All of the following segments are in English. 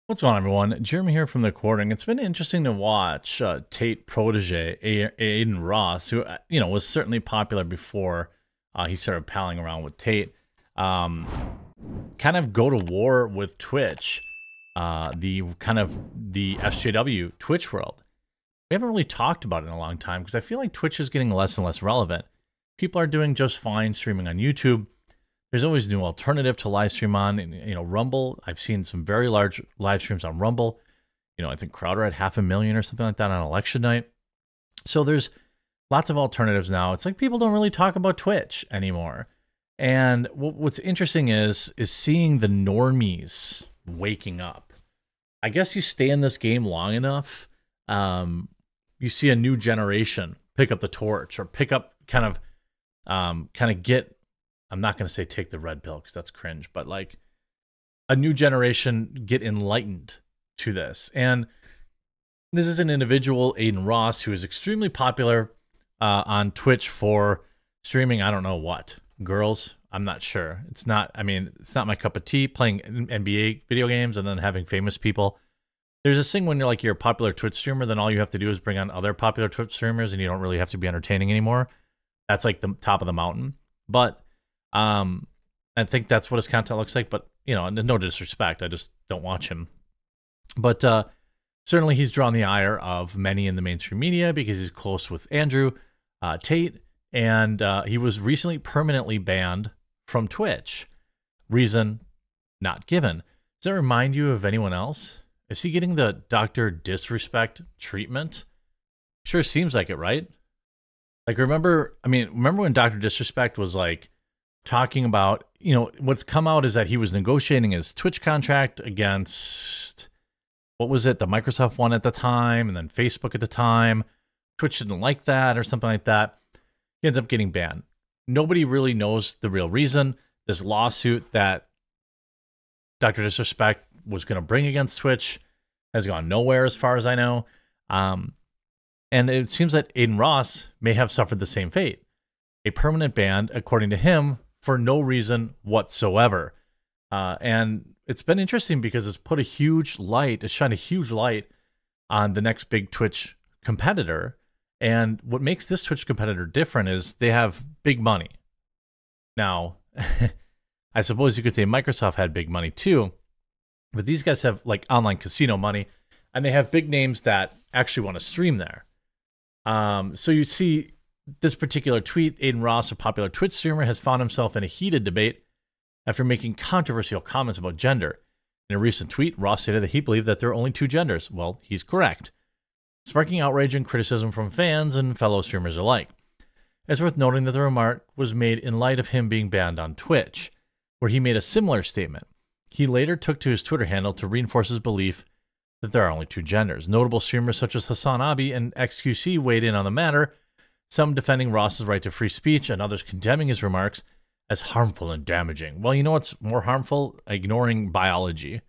What's going on, everyone? Jeremy here from the recording. It's been interesting to watch Tate protege Adin Ross, who was certainly popular before he started palling around with Tate. Kind of go to war with Twitch, the SJW Twitch world. We haven't really talked about it in a long time because I feel like Twitch is getting less and less relevant. People are doing just fine streaming on YouTube. There's always a new alternative to live stream on, and Rumble. I've seen some very large live streams on Rumble. I think Crowder had 500,000 or something like that on election night. So there's lots of alternatives now. It's like people don't really talk about Twitch anymore. And what's interesting is seeing the normies waking up. I guess you stay in this game long enough, you see a new generation pick up the torch or pick up kind of get. I'm not going to say take the red pill because that's cringe, but like a new generation get enlightened to this. And this is an individual, Adin Ross, who is extremely popular on Twitch for streaming. I don't know what. Girls? I'm not sure. It's not my cup of tea, playing NBA video games and then having famous people. There's this thing when you're a popular Twitch streamer, then all you have to do is bring on other popular Twitch streamers and you don't really have to be entertaining anymore. That's like the top of the mountain. But I think that's what his content looks like, but no disrespect, I just don't watch him. But certainly he's drawn the ire of many in the mainstream media because he's close with Andrew Tate, and he was recently permanently banned from Twitch. Reason not given. Does that remind you of anyone else? Is he getting the Dr. Disrespect treatment? Sure seems like it, right? Like remember when Dr. Disrespect was like talking about, what's come out is that he was negotiating his Twitch contract against, what was it, the Microsoft one at the time, and then Facebook at the time. Twitch didn't like that or something like that. He ends up getting banned. Nobody really knows the real reason. This lawsuit that Dr. Disrespect was going to bring against Twitch has gone nowhere as far as I know. And it seems that Adin Ross may have suffered the same fate. A permanent ban, according to him, for no reason whatsoever. And it's been interesting because it's put it's shined a huge light on the next big Twitch competitor. And what makes this Twitch competitor different is they have big money. Now, I suppose you could say Microsoft had big money too, but these guys have like online casino money, and they have big names that actually want to stream there. So you see this particular tweet, Adin Ross, a popular Twitch streamer, has found himself in a heated debate after making controversial comments about gender. In a recent tweet, Ross stated that he believed that there are only two genders. Well, he's correct, sparking outrage and criticism from fans and fellow streamers alike. It's worth noting that the remark was made in light of him being banned on Twitch, where he made a similar statement. He later took to his Twitter handle to reinforce his belief that there are only two genders. Notable streamers such as Hassan Abi and XQC weighed in on the matter, some defending Ross's right to free speech and others condemning his remarks as harmful and damaging. Well, you know what's more harmful? Ignoring biology.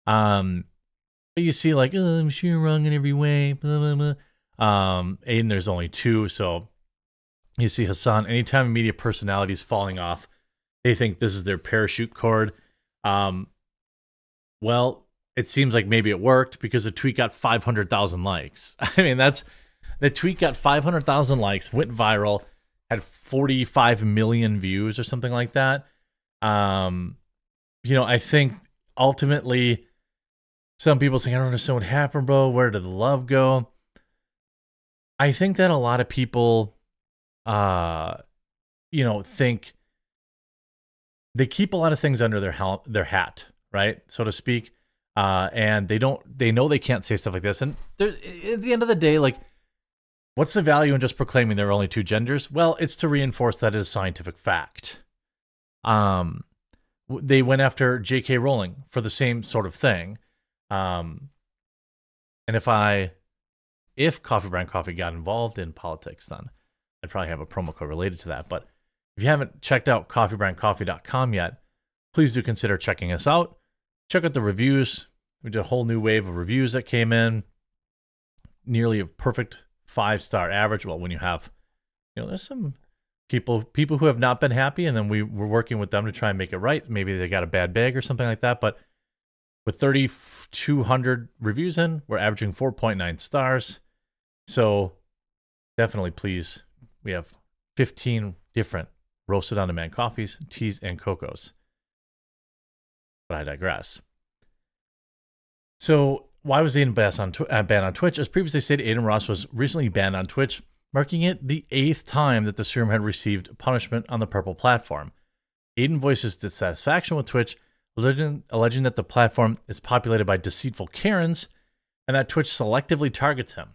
You see like, oh, I'm sure you're wrong in every way, blah, blah, blah. Adin, there's only two, so you see Hassan, anytime a media personality is falling off, they think this is their parachute cord. Well, it seems like maybe it worked because the tweet got 500,000 likes. The tweet got 500,000 likes, went viral, had 45 million views or something like that. I think ultimately some people saying, I don't understand what happened, bro. Where did the love go? I think that a lot of people, think they keep a lot of things under their hat, right? So to speak. And they know they can't say stuff like this. And at the end of the day, like, what's the value in just proclaiming there are only two genders? Well, it's to reinforce that it is scientific fact. They went after J.K. Rowling for the same sort of thing. And if Coffee Brand Coffee got involved in politics, then I'd probably have a promo code related to that. But if you haven't checked out coffeebrandcoffee.com yet, please do consider checking us out. Check out the reviews. We did a whole new wave of reviews that came in. Nearly a perfect 5-star average. Well, when you have, there's some people who have not been happy, and then we're working with them to try and make it right. Maybe they got a bad bag or something like that. But With 3,200 reviews in, we're averaging 4.9 stars. So definitely please. We have 15 different roasted on-demand coffees, teas, and cocos. But I digress. So why was Adin banned on Twitch? As previously stated, Adin Ross was recently banned on Twitch, marking it the 8th time that the streamer had received punishment on the purple platform. Adin voices dissatisfaction with Twitch, alleging that the platform is populated by deceitful Karens and that Twitch selectively targets him.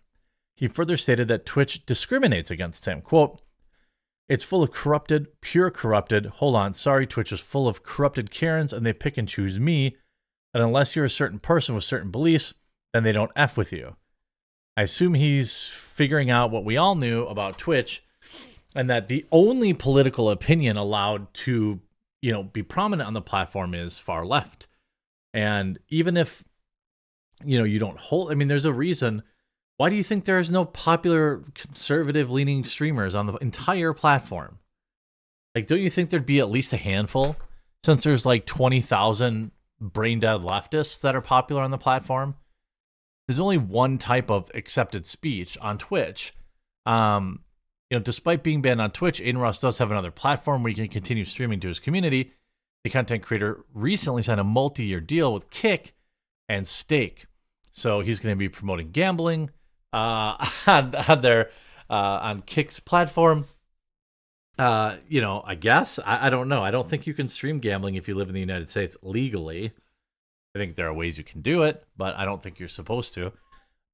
He further stated that Twitch discriminates against him. Quote, "It's full of corrupted, pure corrupted. Hold on, sorry, Twitch is full of corrupted Karens and they pick and choose me. And unless you're a certain person with certain beliefs, then they don't F with you." I assume he's figuring out what we all knew about Twitch, and that the only political opinion allowed to, be prominent on the platform is far left. And even if, you don't hold, there's a reason. Why do you think there is no popular conservative-leaning streamers on the entire platform? Like, don't you think there'd be at least a handful? Since there's like 20,000 brain-dead leftists that are popular on the platform. There's only one type of accepted speech on Twitch. Despite being banned on Twitch, Adin Ross does have another platform where he can continue streaming to his community. The content creator recently signed a multi-year deal with Kick and Stake. So he's going to be promoting gambling on Kick's platform. I guess. I don't know. I don't think you can stream gambling if you live in the United States legally. I think there are ways you can do it, but I don't think you're supposed to.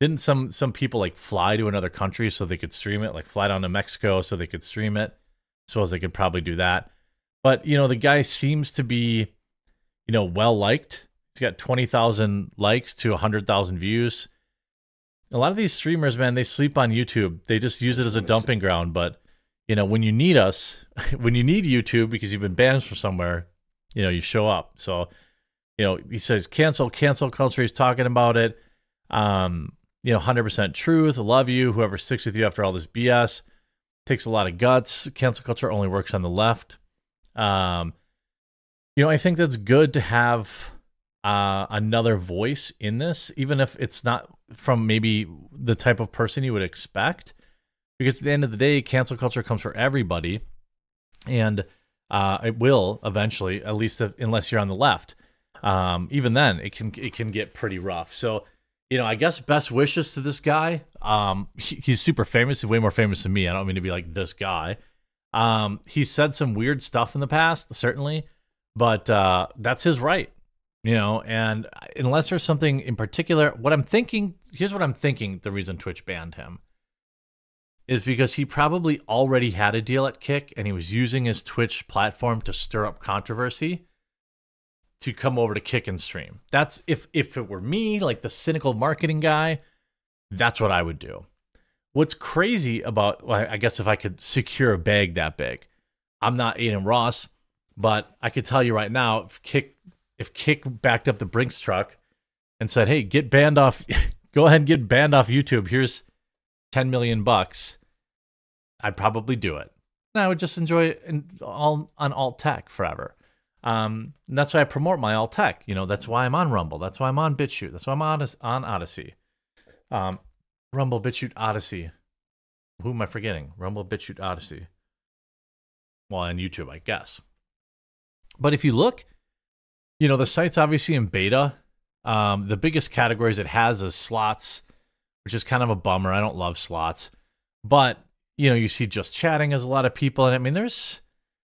Didn't some people like fly to another country so they could stream it? Like fly down to Mexico so they could stream it? I suppose they could probably do that. But, the guy seems to be, well-liked. He's got 20,000 likes to 100,000 views. A lot of these streamers, man, they sleep on YouTube. They just use it as a dumping ground. But, when you need us, when you need YouTube because you've been banned from somewhere, you show up. So, he says cancel culture. He's talking about it. 100% truth. Love you. Whoever sticks with you after all this BS. Takes a lot of guts. Cancel culture only works on the left. I think that's good to have another voice in this, even if it's not from maybe the type of person you would expect. Because at the end of the day, cancel culture comes for everybody. And it will eventually, at least unless you're on the left. Even then, it can get pretty rough. So, I guess best wishes to this guy. He's super famous. He's way more famous than me. I don't mean to be like this guy. He's said some weird stuff in the past, certainly, but that's his right, and unless there's something in particular, here's what I'm thinking the reason Twitch banned him is because he probably already had a deal at Kick and he was using his Twitch platform to stir up controversy to come over to Kick and stream. That's if it were me, like the cynical marketing guy, that's what I would do. What's crazy about, well, I guess if I could secure a bag that big, I'm not Adin Ross, but I could tell you right now, if Kick backed up the Brinks truck and said, "Hey, get banned off, go ahead and get banned off YouTube. Here's $10 million," I'd probably do it. And I would just enjoy it on alt tech forever. And that's why I promote my alt tech. That's why I'm on Rumble. That's why I'm on BitChute. That's why I'm on Odyssey. Rumble, BitChute, Odyssey. Who am I forgetting? Rumble, BitChute, Odyssey. Well, on YouTube, I guess. But if you look, the site's obviously in beta. The biggest categories it has is slots, which is kind of a bummer. I don't love slots. But, you see just chatting as a lot of people. And there's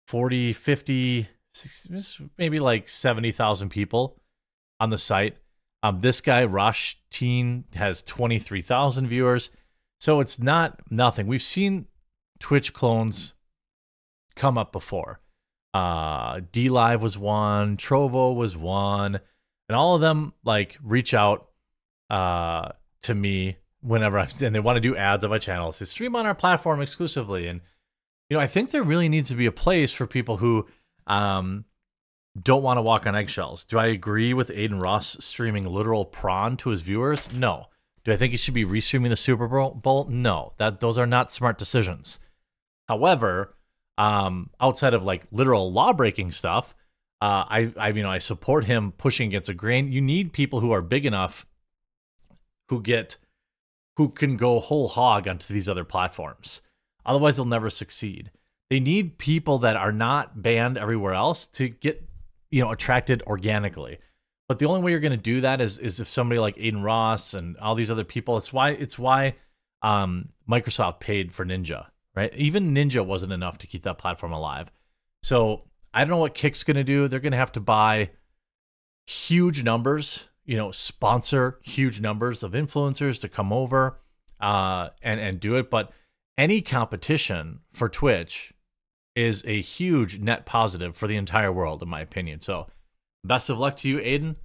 40, 50, 60, maybe like 70,000 people on the site. This guy, Rosh Teen, has 23,000 viewers. So it's not nothing. We've seen Twitch clones come up before. D-Live was one. Trovo was one. And all of them, reach out to me whenever and they want to do ads on my channel. So stream on our platform exclusively. And, I think there really needs to be a place for people who don't want to walk on eggshells. Do I agree with Adin Ross streaming literal prawn to his viewers? No. Do I think he should be restreaming the Super Bowl? No. Those are not smart decisions. However, outside of literal law-breaking stuff, I support him pushing against the grain. You need people who are big enough who can go whole hog onto these other platforms. Otherwise, they'll never succeed. They need people that are not banned everywhere else to get, attracted organically. But the only way you're going to do that is if somebody like Adin Ross and all these other people. It's why Microsoft paid for Ninja, right? Even Ninja wasn't enough to keep that platform alive. So I don't know what Kick's going to do. They're going to have to buy huge numbers, sponsor huge numbers of influencers to come over and do it. But any competition for Twitch is a huge net positive for the entire world, in my opinion. So best of luck to you, Adin.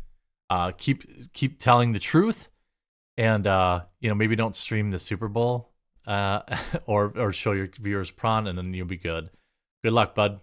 Keep telling the truth, and maybe don't stream the Super Bowl or show your viewers prawn, and then you'll be good. Good luck, bud.